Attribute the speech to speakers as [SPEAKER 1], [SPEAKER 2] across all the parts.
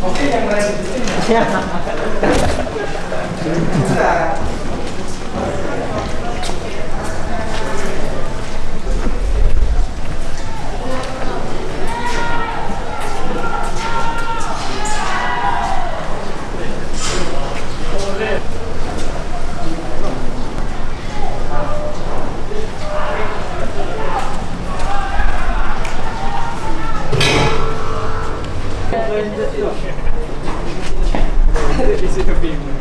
[SPEAKER 1] Oke, yang lain. Di situ bingung.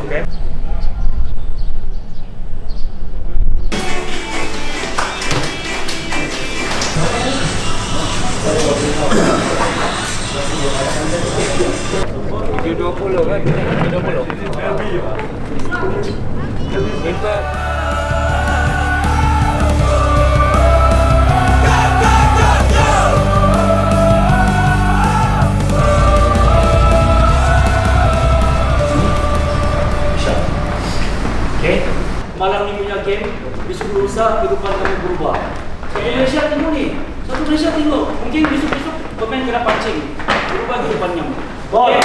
[SPEAKER 1] Oke. Q20 kan? Q20. Itu
[SPEAKER 2] malam ni punya game, besok lusa kehidupan kami berubah. Indonesia Timur ni, satu Indonesia Timur, mungkin besok-besok pemain kena pancing, berubah kehidupannya. Okay.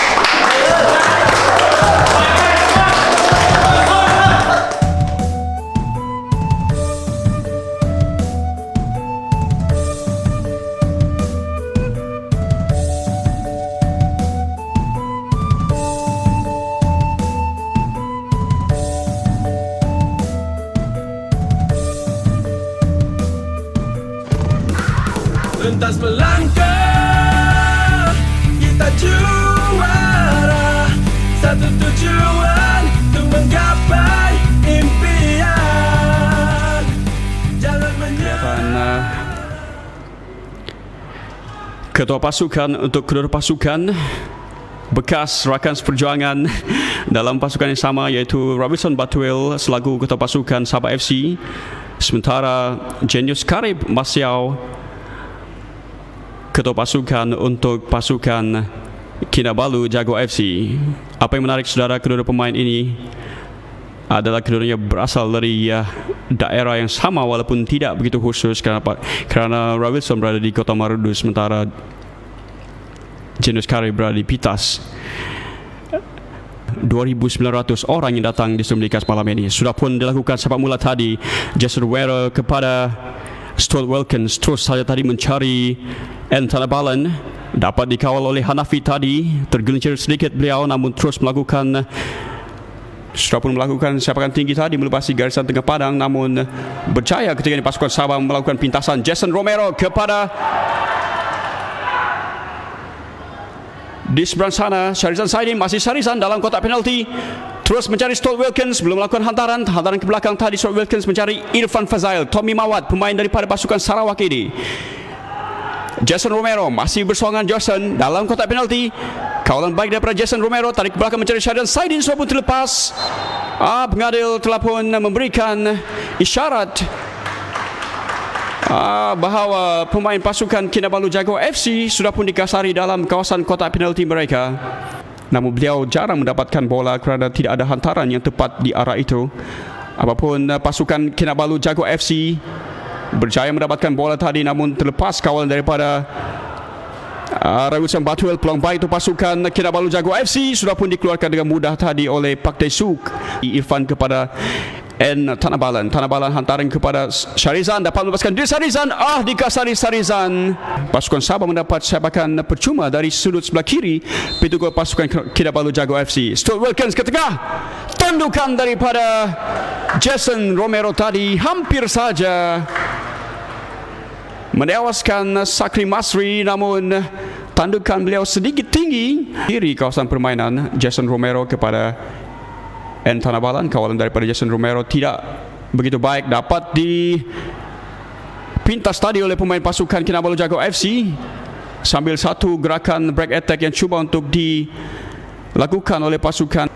[SPEAKER 3] Lantas melangkah, kita juara. Satu tujuan untuk menggapai impian. Jangan menyerah.
[SPEAKER 4] Ketua pasukan untuk kedua pasukan bekas rakan seperjuangan dalam pasukan yang sama, iaitu Robinson Batuel selaku ketua pasukan Sabah FC, sementara Genius Karib Masiau ketua pasukan untuk pasukan Kinabalu Jago FC. Apa yang menarik saudara, kedua pemain ini adalah keduanya berasal dari daerah yang sama walaupun tidak begitu khusus, kerana Robinson berada di Kota Marudu sementara Genius Karib berada di Pitas. 2,900 orang yang datang di Stadium Likas malam ini. Sudah pun dilakukan sepak mula tadi. Jason Romero kepada Stuart Wilkins terus saja tadi mencari Antanabalan, dapat dikawal oleh Hanafi tadi, tergelincir sedikit beliau namun terus melakukan sepakan tinggi tadi melepasi garisan tengah padang, namun berjaya ketika ini pasukan Sabah melakukan pintasan. Jason Romero kepada di seberang sana Syarizan Saidin, masih Syarizan dalam kotak penalti, terus mencari Stuart Wilkins, belum melakukan hantaran ke belakang tadi. Stuart Wilkins mencari Irfan Fazail, Tommy Mawat, pemain daripada pasukan Sarawak ini. Jason Romero masih bersongan. Jason dalam kotak penalti, kawalan baik daripada Jason Romero, tarik ke belakang mencari Syarizan Saidin, sudah pun terlepas. Pengadil telah pun memberikan isyarat bahawa pemain pasukan Kinabalu Jago FC sudah pun dikasari dalam kawasan kotak penalti mereka. Namun beliau jarang mendapatkan bola kerana tidak ada hantaran yang tepat di arah itu. Apapun pasukan Kinabalu Jago FC berjaya mendapatkan bola tadi, namun terlepas kawalan daripada Robinson Batuel. Peluang baik itu pasukan Kinabalu Jago FC sudah pun dikeluarkan dengan mudah tadi oleh Pak Tesuk. Irfan kepada Tanabalan hantaran kepada Syarizan, dapat melepaskan diri Syarizan, dikasari Syarizan. Pasukan Sabah mendapat sepakan percuma dari sudut sebelah kiri pintu gol pasukan Kinabalu Jago FC. Stuart Wilkins ke tengah, tandukan daripada Jason Romero tadi hampir saja menewaskan Sakri Masri, namun tandukan beliau sedikit tinggi. Kiri kawasan permainan Jason Romero kepada Tanabalan, kawalan daripada Jason Romero tidak begitu baik, dapat dipintas tadi oleh pemain pasukan Kinabalu Jago FC sambil satu gerakan break attack yang cuba untuk dilakukan oleh pasukan.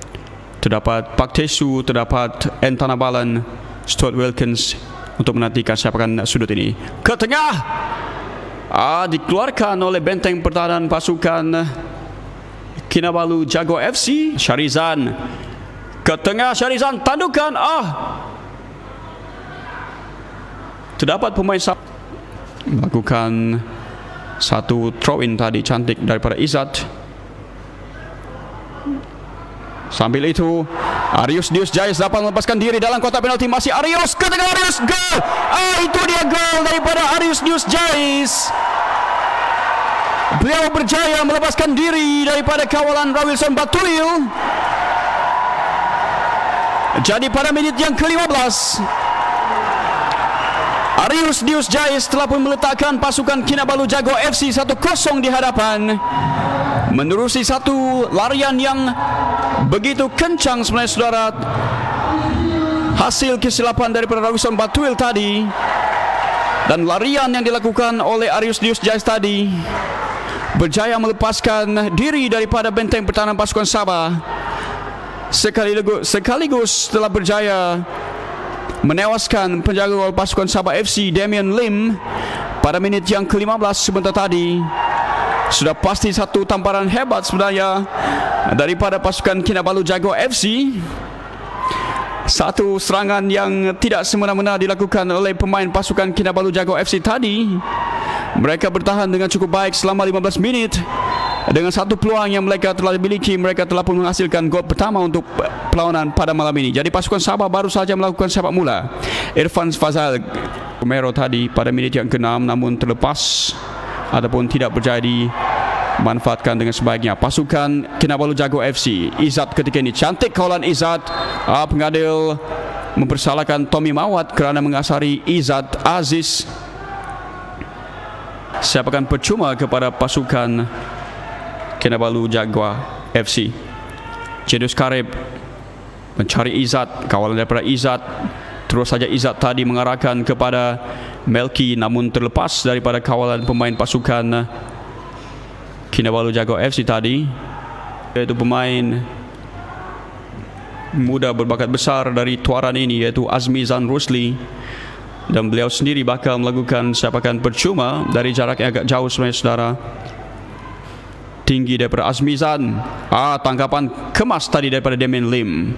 [SPEAKER 4] Terdapat Pak Tesu, terdapat Tanabalan, Stuart Wilkins untuk menantikan sepakan sudut ini. Ke tengah, dikeluarkan oleh benteng pertahanan pasukan Kinabalu Jago FC. Syarizan ke tengah, Syarizan tandukan, Terdapat pemain melakukan satu throw-in tadi cantik daripada Izzat. Sambil itu Arius Dius Jais dapat melepaskan diri dalam kotak penalti. Masih Arius ke tengah, Arius gol. Itu dia gol daripada Arius Dius Jais. Beliau berjaya melepaskan diri daripada kawalan Rawilson Batuil. Jadi pada menit yang ke-15 Arius Dius Jais telah pun meletakkan pasukan Kinabalu Jago FC 1-0 di hadapan, menerusi satu larian yang begitu kencang sebenarnya saudara. Hasil kesilapan daripada Rawilson Batuil tadi dan larian yang dilakukan oleh Arius Dius Jais tadi berjaya melepaskan diri daripada benteng pertahanan pasukan Sabah, sekaligus telah berjaya menewaskan penjaga gol pasukan Sabah FC Damian Lim pada menit yang ke-15 sebentar tadi. Sudah pasti satu tamparan hebat sebenarnya daripada pasukan Kinabalu Jago FC. Satu serangan yang tidak semena-mena dilakukan oleh pemain pasukan Kinabalu Jago FC tadi. Mereka bertahan dengan cukup baik selama 15 minit. Dengan satu peluang yang mereka telah miliki, mereka telah pun menghasilkan gol pertama untuk perlawanan pada malam ini. Jadi pasukan Sabah baru saja melakukan sepak mula. Irfan Fazal Romero tadi pada menit yang ke-6 namun terlepas ataupun tidak berjaya dimanfaatkan dengan sebaiknya. Pasukan Kinabalu Jago FC, Izzat ketika ini cantik kawalan Izzat. Pengadil mempersalahkan Tommy Mawat kerana mengasari Izzat Aziz. Sepakan percuma kepada pasukan Kinabalu Jaguar FC. Jenius Karib mencari Izzat, kawalan daripada Izzat. Terus saja Izzat tadi mengarahkan kepada Melki namun terlepas daripada kawalan pemain pasukan Kinabalu Jaguar FC tadi, iaitu pemain muda berbakat besar dari Tuaran ini, iaitu Azmi Zan Rusli. Dan beliau sendiri bakal melakukan sepakan percuma dari jarak yang agak jauh sebenarnya saudara. Tinggi daripada Azmi Zan. Tangkapan kemas tadi daripada Damian Lim.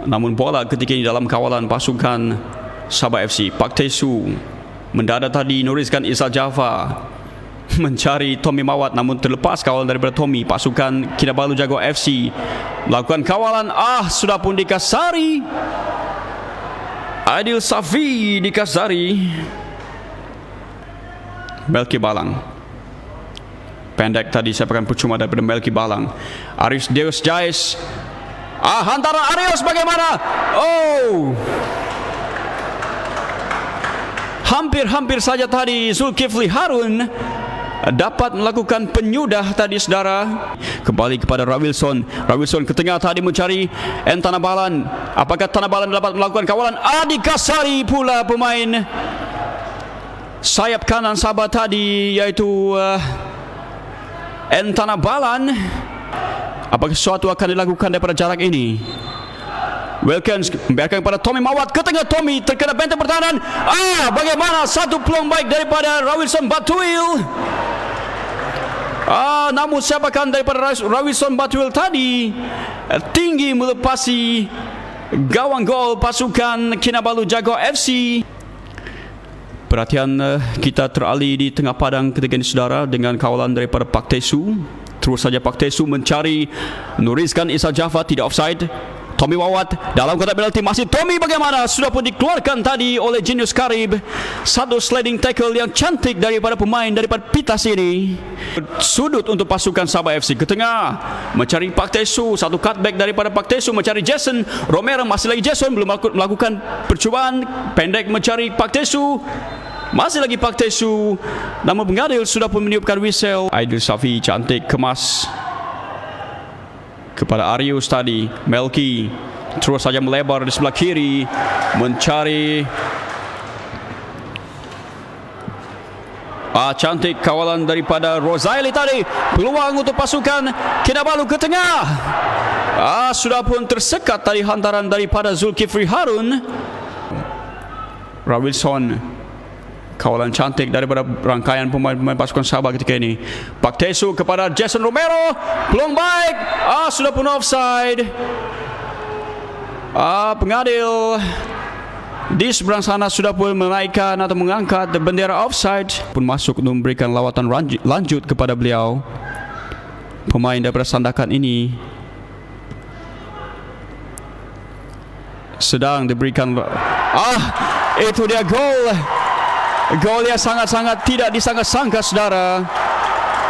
[SPEAKER 4] Namun bola ketika ini dalam kawalan pasukan Sabah FC. Pak Tesu mendadak tadi nuriskan Isa Jaffa mencari Tommy Mawat namun terlepas kawalan daripada Tommy. Pasukan Kinabalu Jago FC melakukan kawalan. Sudah pun dikasari. Adil Safi dikasari. Melki Balang. Pendek tadi sepakan percuma daripada Melki Balang. Arius Dius Jais. Hantaran Arius bagaimana? Hampir saja tadi Zulkifli Harun dapat melakukan penyudah tadi saudara. Kembali kepada Rawilson. Rawilson ke tengah tadi mencari Tanabalan. Apakah Tanabalan dapat melakukan kawalan? Dikasari pula pemain sayap kanan Sabah tadi, iaitu Tanabalan. Apakah sesuatu akan dilakukan daripada jarak ini? Wilkins membiarkan kepada Tommy Mawat. Ke tengah Tommy terkena benteng pertahanan. Bagaimana satu peluang baik daripada Rawilson Batuil. Namun sepakan daripada Rawilson Batuil tadi tinggi melepasi gawang gol pasukan Kinabalu Jago FC. Perhatian kita teralih di tengah padang ketika ini saudara dengan kawalan daripada Pak Tesu. Terus saja Pak Tesu mencari nuriskan Isa Jaffa, tidak offside. Tommy Mawat dalam kotak penalti, masih Tommy bagaimana? Sudah pun dikeluarkan tadi oleh Jenius Karib. Satu sliding tackle yang cantik daripada pemain daripada Pitas ini. Sudut untuk pasukan Sabah FC ke tengah mencari Pak Tesu. Satu cutback daripada Pak Tesu mencari Jason Romero. Masih lagi Jason belum melakukan percubaan. Pendek mencari Pak Tesu. Masih lagi Pak Tesu. Namun pengadil sudah pun meniupkan whistle. Aidil Safi cantik kemas kepada Arius tadi. Melki terus saja melebar di sebelah kiri mencari cantik kawalan daripada Rozaili tadi. Peluang untuk pasukan Kinabalu ke tengah. Sudah pun tersekat tadi hantaran daripada Zulkifli Harun. Rawilson, kawalan cantik daripada rangkaian pemain-pemain pasukan Sabah ketika ini. Pak Tesu kepada Jason Romero. Peluang baik. Sudah pun offside. Pengadil Di seberang sana sudah pun menaikkan atau mengangkat bendera offside, pun masuk untuk memberikan lawatan lanjut kepada beliau. Pemain daripada sandakan ini sedang diberikan. Itu dia gol. Gol yang sangat-sangat tidak disangka-sangka, saudara.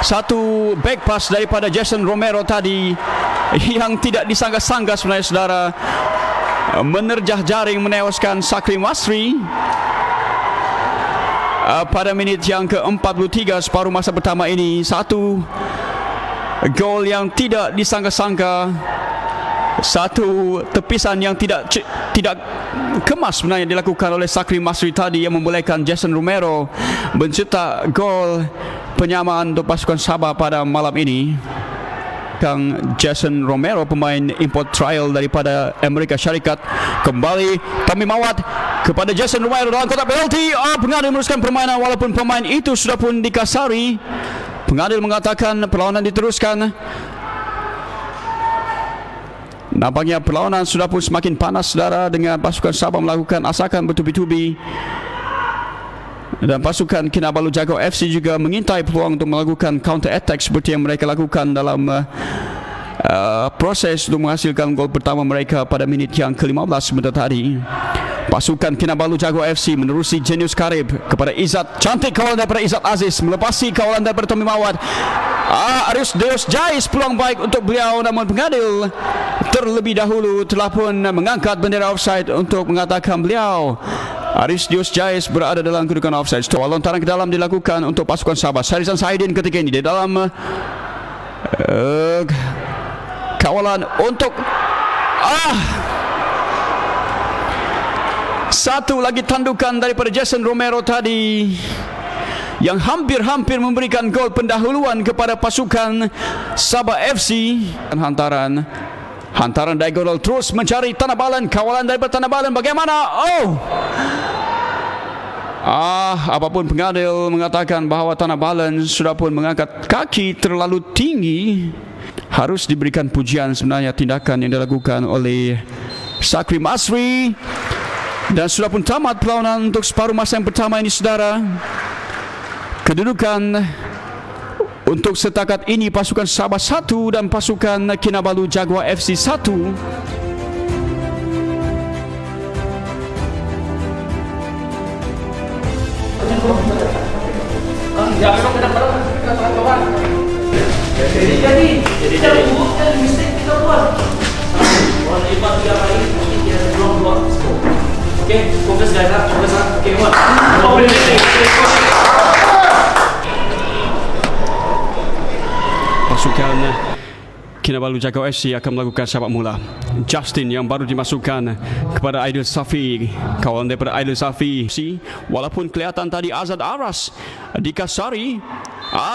[SPEAKER 4] Satu back pass daripada Jason Romero tadi yang tidak disangka-sangka sebenarnya, saudara. Menerjah jaring menewaskan Sakri Masri pada minit yang ke-43 separuh masa pertama ini. Satu gol yang tidak disangka-sangka, satu tepisan yang tidak kemas sebenarnya dilakukan oleh Sakri Masri tadi, yang membolehkan Jason Romero mencetak gol penyamaan untuk pasukan Sabah pada malam ini. Kang Jason Romero, pemain import trial daripada Amerika Syarikat. Kembali Tommy Mawat kepada Jason Romero dalam kotak penalti. Pengadil meneruskan permainan walaupun pemain itu sudah pun dikasari. Pengadil mengatakan perlawanan diteruskan. Nampaknya perlawanan sudah pun semakin panas, saudara, dengan pasukan Sabah melakukan asakan bertubi-tubi. Dan pasukan Kinabalu Jago FC juga mengintai peluang untuk melakukan counter attack seperti yang mereka lakukan dalam proses untuk menghasilkan gol pertama mereka pada minit yang ke-15 sebentar tadi. Pasukan Kinabalu Jago FC menerusi Genius Karib kepada Izzat. Cantik kawalan daripada Izzat Aziz, melepasi kawalan daripada Tommy Mawat. Arius Deus Jais, peluang baik untuk beliau, namun pengadil terlebih dahulu telah pun mengangkat bendera offside untuk mengatakan beliau, Arius Deus Jais, berada dalam kedudukan offside. Lontaran ke dalam dilakukan untuk pasukan Sabah. Syahrizan Saidin ketika ini di dalam kawalan untuk satu lagi tandukan daripada Jason Romero tadi yang hampir-hampir memberikan gol pendahuluan kepada pasukan Sabah FC. Hantaran diagonal terus mencari Tanah Balan. Kawalan daripada Tanah Balan bagaimana? Apapun pengadil mengatakan bahawa Tanah Balan sudah pun mengangkat kaki terlalu tinggi. Harus diberikan pujian sebenarnya tindakan yang dilakukan oleh Sakri Masri. Dan sudah pun tamat perlawanan untuk separuh masa yang pertama ini, saudara. Kedudukan untuk setakat ini pasukan Sabah 1 dan pasukan Kinabalu Jaguar FC 1.
[SPEAKER 2] Jadi mistake kita buat. Orang hebat dia kali mungkin dia belum buat skor. Oke, fokus guys, fokus. Oke, buat.
[SPEAKER 4] Pasukan Kinabalu Jago FC akan melakukan sepak mula. Justin yang baru dimasukkan kepada Aidil Safi. Kawalan daripada Aidil Safi. Walaupun kelihatan tadi Azad Aras dikasari.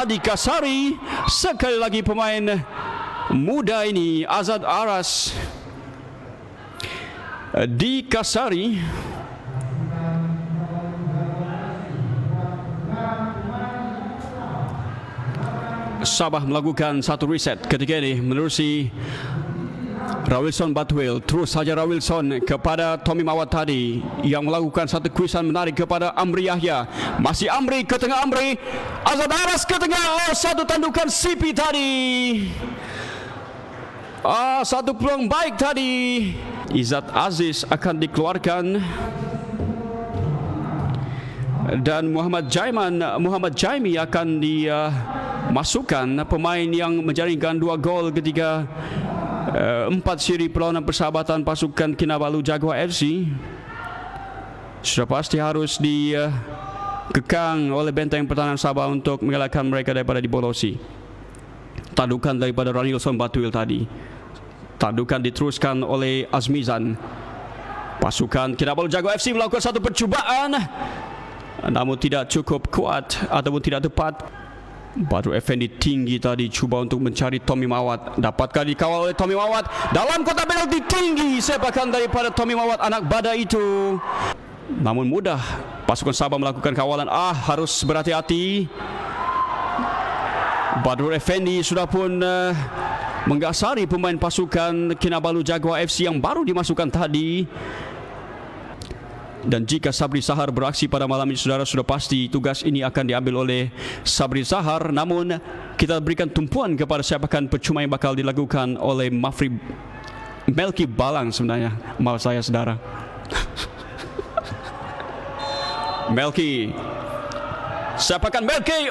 [SPEAKER 4] Dikasari. Sekali lagi pemain muda ini, Azad Aras, dikasari. Sabah melakukan satu reset ketika ini menerusi Rawilson Batwil. Terus saja Rawilson kepada Tommy Mawat tadi yang melakukan satu kuisan menarik kepada Amri Yahya. Masih Amri ke tengah, Amri. Azad Aras ke tengah. Satu tandukan CP tadi. Satu peluang baik tadi. Izzat Aziz akan dikeluarkan. Dan Muhammad Jaimi akan dimasukkan, pemain yang menjaringkan 2 gol ketika 4 siri perlawanan persahabatan pasukan Kinabalu Jaguar FC. Sudah pasti harus dikekang oleh benteng pertahanan Sabah untuk mengelakkan mereka daripada dibolosi. Tandukan daripada Ranilson Batwil tadi. Tandukan diteruskan oleh Azmizan. Pasukan Kinabalu Jaguar FC melakukan satu percubaan, namun tidak cukup kuat ataupun tidak tepat. Badrul Effendi tinggi tadi cuba untuk mencari Tommy Mawat. Dapatkah dikawal oleh Tommy Mawat dalam kotak penalti tinggi. Sepakan daripada Tommy Mawat, anak badai itu. Namun mudah pasukan Sabah melakukan kawalan. Harus berhati-hati. Badrul Effendi sudah pun menggasari pemain pasukan Kinabalu Jaguar FC yang baru dimasukkan tadi. Dan jika Sabri Sahar beraksi pada malam ini, saudara, sudah pasti tugas ini akan diambil oleh Sabri Sahar. Namun kita berikan tumpuan kepada sepakan percuma yang bakal dilakukan oleh Melki Balang sebenarnya. Maaf saya, saudara. Melki, sepakan Melki.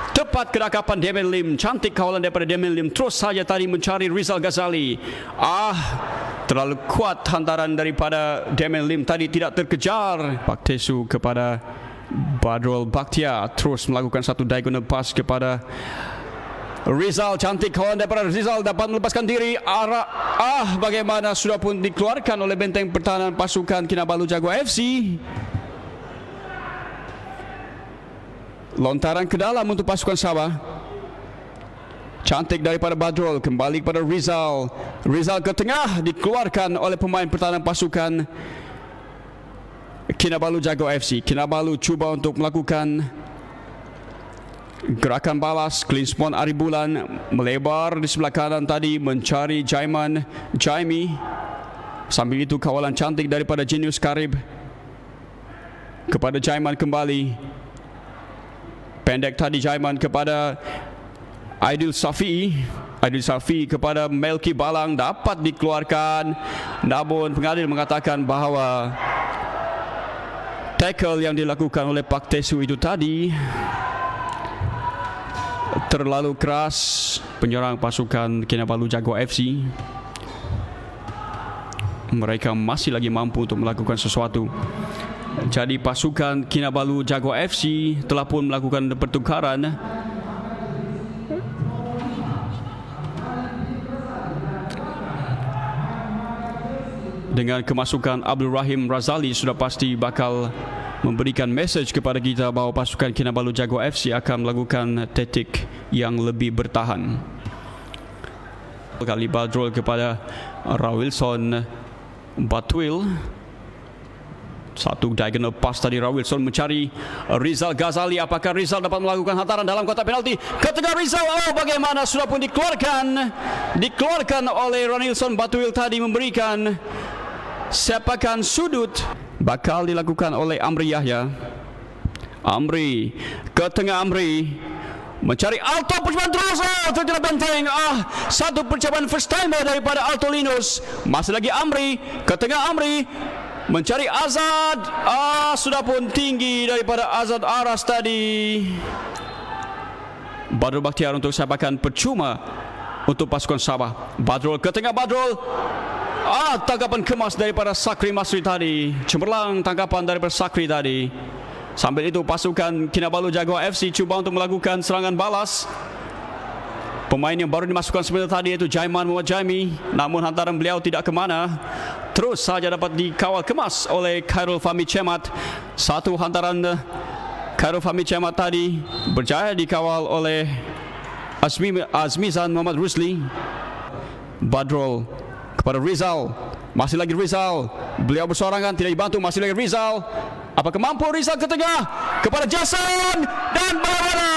[SPEAKER 4] Tepat kedakapan Damian Lim. Cantik kawalan daripada Damian Lim. Terus saja tadi mencari Rizal Ghazali. Terlalu kuat hantaran daripada Damian Lim tadi, tidak terkejar. Pak Tesu kepada Badrul Bakhtiar. Terus melakukan satu diagonal pass kepada Rizal. Cantik kawalan daripada Rizal, dapat melepaskan diri. Bagaimana sudah pun dikeluarkan oleh benteng pertahanan pasukan Kinabalu Jaguar FC. Lontaran ke dalam untuk pasukan Sabah. Cantik daripada Badrul, kembali kepada Rizal. Rizal ke tengah, dikeluarkan oleh pemain pertahanan pasukan Kinabalu Jaguar FC. Kinabalu cuba untuk melakukan gerakan balas. Clean spawn Ari Bulan melebar di sebelah kanan tadi, mencari Jaimi. Sambil itu kawalan cantik daripada Genius Karib kepada Jaiman kembali. Pendek tadi Jaiman kepada Aidil Safi kepada Melki Balang, dapat dikeluarkan. Namun pengadil mengatakan bahawa tackle yang dilakukan oleh Pak Tesu itu tadi terlalu keras. Penyerang pasukan Kinabalu Jaguar FC, mereka masih lagi mampu untuk melakukan sesuatu. Jadi pasukan Kinabalu Jaguar FC telah pun melakukan pertukaran. Dengan kemasukan Abdul Rahim Razali, sudah pasti bakal memberikan message kepada kita bahawa pasukan Kinabalu Jaguar FC akan melakukan taktik yang lebih bertahan. Kali Badrul kepada Rawilson Batwil. Satu diagonal pass tadi, Rawilson mencari Rizal Ghazali. Apakah Rizal dapat melakukan hantaran dalam kotak penalti? Ketika Rizal, bagaimana sudah pun dikeluarkan oleh Rawilson Batwil tadi, memberikan sepakan sudut. Bakal dilakukan oleh Amri Yahya. Amri ke tengah, Amri mencari Alto, percobaan terus, terkena benteng. Satu percobaan first timer daripada Alto Linus. Masih lagi Amri ke tengah, Amri mencari Azad. Sudah pun tinggi daripada Azad Aras tadi. Badrul Bakhtiar untuk sepakan percuma untuk pasukan Sabah. Badrul ke tengah, Badrul. Tangkapan kemas daripada Sakri Masri tadi. Cemerlang tangkapan daripada Sakri tadi. Sambil itu pasukan Kinabalu Jaguar FC cuba untuk melakukan serangan balas. Pemain yang baru dimasukkan sebentar tadi iaitu Jaiman Muhammad Jaimi. Namun hantaran beliau tidak ke mana. Terus saja dapat dikawal kemas oleh Khairul Fahmi Cemat. Satu hantaran Khairul Fahmi Cemat tadi berjaya dikawal oleh Azmizan Muhammad Rusli. Badrul kepada Rizal. Masih lagi Rizal. Beliau bersorangan, tidak dibantu. Masih lagi Rizal. Apakah mampu Rizal ke tengah kepada Jason? Dan bagaimana?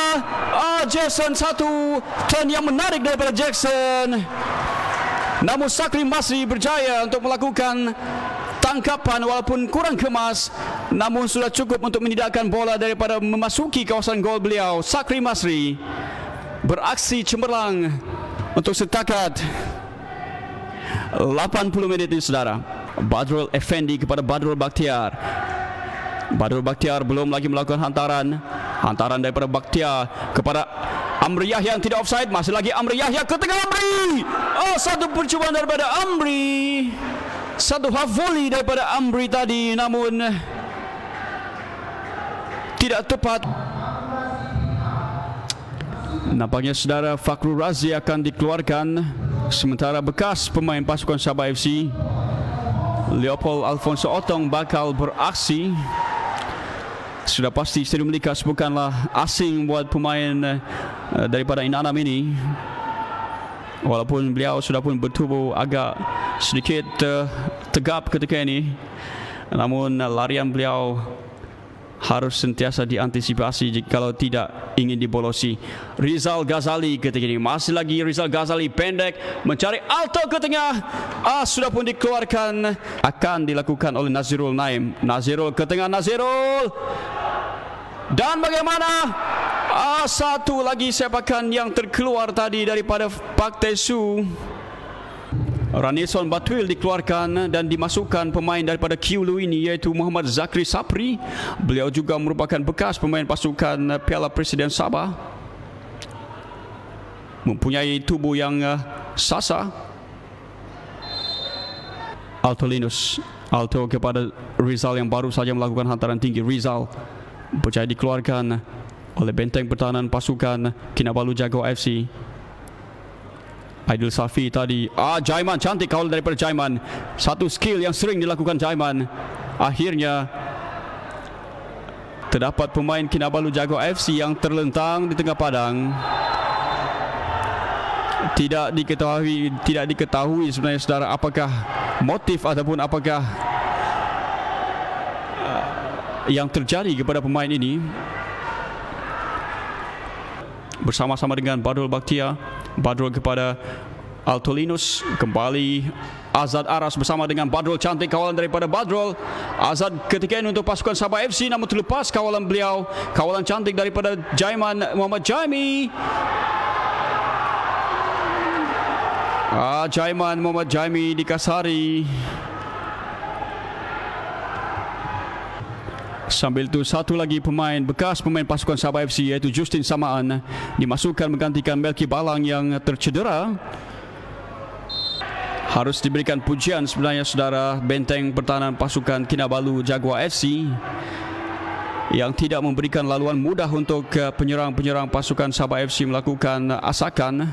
[SPEAKER 4] Jason, satu turn yang menarik daripada Jackson. Namun Sakri Masri berjaya untuk melakukan tangkapan walaupun kurang kemas. Namun sudah cukup untuk menidakkan bola daripada memasuki kawasan gol beliau. Sakri Masri beraksi cemerlang untuk setakat 80 minit ini, saudara. Badrul Effendi kepada Badrul Bakhtiar. Badrul Bakhtiar belum lagi melakukan hantaran. Hantaran daripada Bakhtiar kepada Amri Yahya yang tidak offside. Masih lagi Amri Yahya ke tengah, Amri. Satu percubaan daripada Amri. Satu half volley daripada Amri tadi, namun tidak tepat. Nampaknya saudara Fakhrul Razi akan dikeluarkan. Sementara bekas pemain pasukan Sabah FC Leopold Alfonso Otong bakal beraksi. Sudah pasti Stadium Likas bukanlah asing buat pemain daripada Inanam ini. Walaupun beliau sudah pun bertubuh agak sedikit tegap ketika ini, namun larian beliau harus sentiasa diantisipasi kalau tidak ingin dibolosi. Rizal Ghazali ketika ini, masih lagi Rizal Ghazali pendek mencari Alto ke tengah. Sudah pun dikeluarkan, akan dilakukan oleh Nazirul Naim. Nazirul ke tengah, Nazirul, dan bagaimana? Satu lagi sepakan yang terkeluar tadi daripada Pak Tesu. Ranilson Batuil dikeluarkan dan dimasukkan pemain daripada Kiulu ini, iaitu Muhammad Zakri Sapri. Beliau juga merupakan bekas pemain pasukan Piala Presiden Sabah, mempunyai tubuh yang sasa. Alto Linus, Alto kepada Rizal yang baru saja melakukan hantaran tinggi. Rizal percaya dikeluarkan oleh benteng pertahanan pasukan Kinabalu Jago FC. Aidil Safi tadi. Jaiman, cantik kaul daripada Jaiman. Satu skill yang sering dilakukan Jaiman. Akhirnya terdapat pemain Kinabalu Jago FC yang terlentang di tengah padang. Tidak diketahui sebenarnya saudara apakah motif ataupun apakah yang terjadi kepada pemain ini. Bersama-sama dengan Badrul Bakhtia, Badrul kepada Alto Linus, kembali Azad Aras bersama dengan Badrul, cantik kawalan daripada Badrul. Azad ketika ini untuk pasukan Sabah FC, namun terlepas kawalan beliau. Kawalan cantik daripada Jaiman, Muhammad Jaimi. Jaiman, Muhammad Jaimi dikasari. Sambil itu satu lagi pemain, bekas pemain pasukan Sabah FC, iaitu Justin Samaan, dimasukkan menggantikan Melki Balang yang tercedera. Harus diberikan pujian sebenarnya saudara, benteng pertahanan pasukan Kinabalu Jaguar FC yang tidak memberikan laluan mudah untuk penyerang-penyerang pasukan Sabah FC melakukan asakan.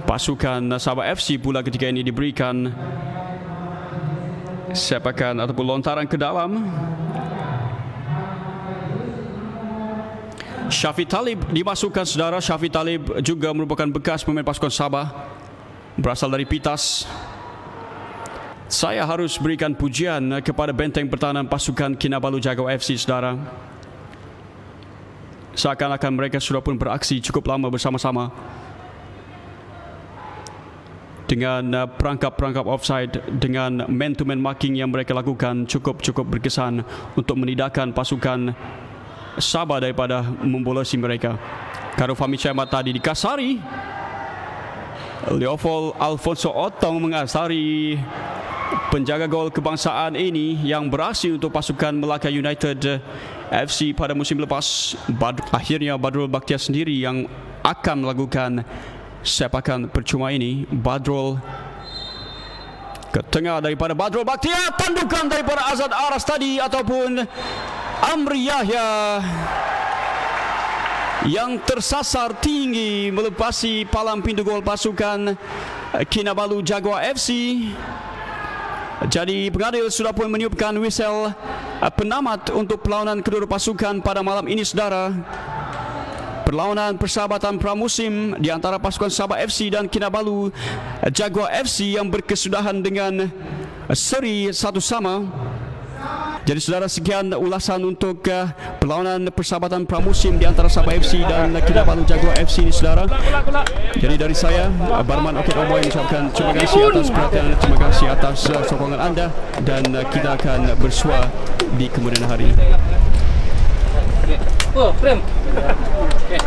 [SPEAKER 4] Pasukan Sabah FC pula ketika ini diberikan sepakan ataupun lontaran ke dalam. Syafiq Talib dimasukkan saudara. Syafiq Talib juga merupakan bekas pemain pasukan Sabah, berasal dari Pitas. Saya harus berikan pujian kepada benteng pertahanan pasukan Kinabalu Jago FC saudara. Seakan-akan mereka sudah pun beraksi cukup lama bersama-sama dengan perangkap-perangkap offside, dengan man-to-man marking yang mereka lakukan cukup berkesan untuk menidakkan pasukan Sabah daripada membolosi mereka. Karufami Caimat tadi dikasari. Leopold Alfonso Otong mengasari penjaga gol kebangsaan ini yang beraksi untuk pasukan Melaka United FC pada musim lepas. Akhirnya Badrul Bakhtia sendiri yang akan melakukan sepakan percuma ini. Badrul ke tengah daripada Badrul Bakhtia, tandukan daripada Azad Aras tadi ataupun Amri Yahya yang tersasar tinggi melepasi palang pintu gol pasukan Kinabalu Jaguar FC. Jadi pengadil sudah pun meniupkan whistle penamat untuk perlawanan kedua pasukan pada malam ini saudara. Perlawanan persahabatan pramusim di antara pasukan Sabah FC dan Kinabalu Jaguar FC yang berkesudahan dengan seri 1-1. Jadi saudara, sekian ulasan untuk perlawanan persahabatan pramusim di antara Sabah FC dan Kinabalu Jaguar FC ini saudara. Jadi dari saya, Barman Okit Oboy mengucapkan terima kasih atas perhatian anda, terima kasih atas sokongan anda, dan kita akan bersua di kemudian hari.
[SPEAKER 1] Oh, frame. Okay.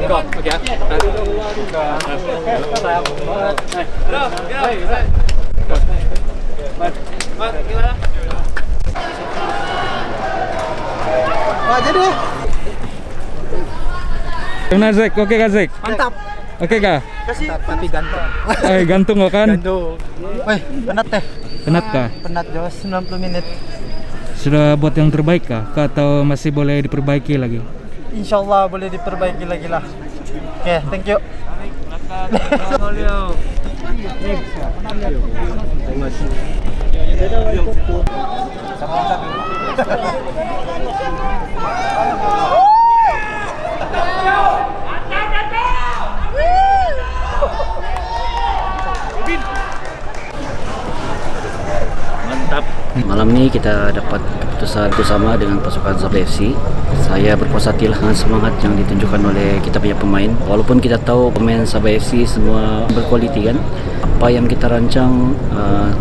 [SPEAKER 1] Go. Okay.
[SPEAKER 5] Jadi.
[SPEAKER 6] Gimana Zek? Oke kah Zek?
[SPEAKER 5] Mantap.
[SPEAKER 6] Oke kah?
[SPEAKER 5] Kasih tapi gantung.
[SPEAKER 6] Gantung kok kan?
[SPEAKER 5] Gantung. Penat teh.
[SPEAKER 6] Penat kah?
[SPEAKER 5] Penat Jawa 90 menit.
[SPEAKER 6] Sudah buat yang terbaik kah? Atau masih boleh diperbaiki lagi?
[SPEAKER 5] Insya Allah boleh diperbaiki lagi lah. Oke, thank you.
[SPEAKER 2] Mantap.
[SPEAKER 7] Malam ini kita dapat keputusan bersama dengan pasukan Sabah FC. Saya berpuas hati dengan semangat yang ditunjukkan oleh kita punya pemain. Walaupun kita tahu pemain Sabah FC semua berkualiti kan. Apa yang kita rancang,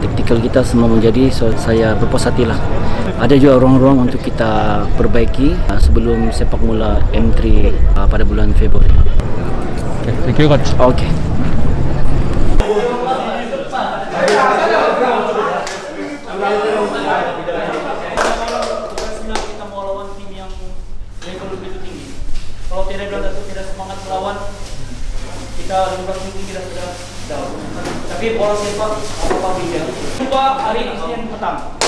[SPEAKER 7] taktikal kita semua menjadi, so saya berpuas hati lah. Ada juga ruang-ruang untuk kita perbaiki sebelum sepak mula M3 pada bulan Februari.
[SPEAKER 6] Okay, thank you coach.
[SPEAKER 7] Oke.
[SPEAKER 2] Kita mau lawan tim yang level lebih tinggi. Kalau tidak semangat melawan, kita 15 minggu tidak sudah down. Tapi bola sepak apa-apa beda. Jumpa hari Senin petang.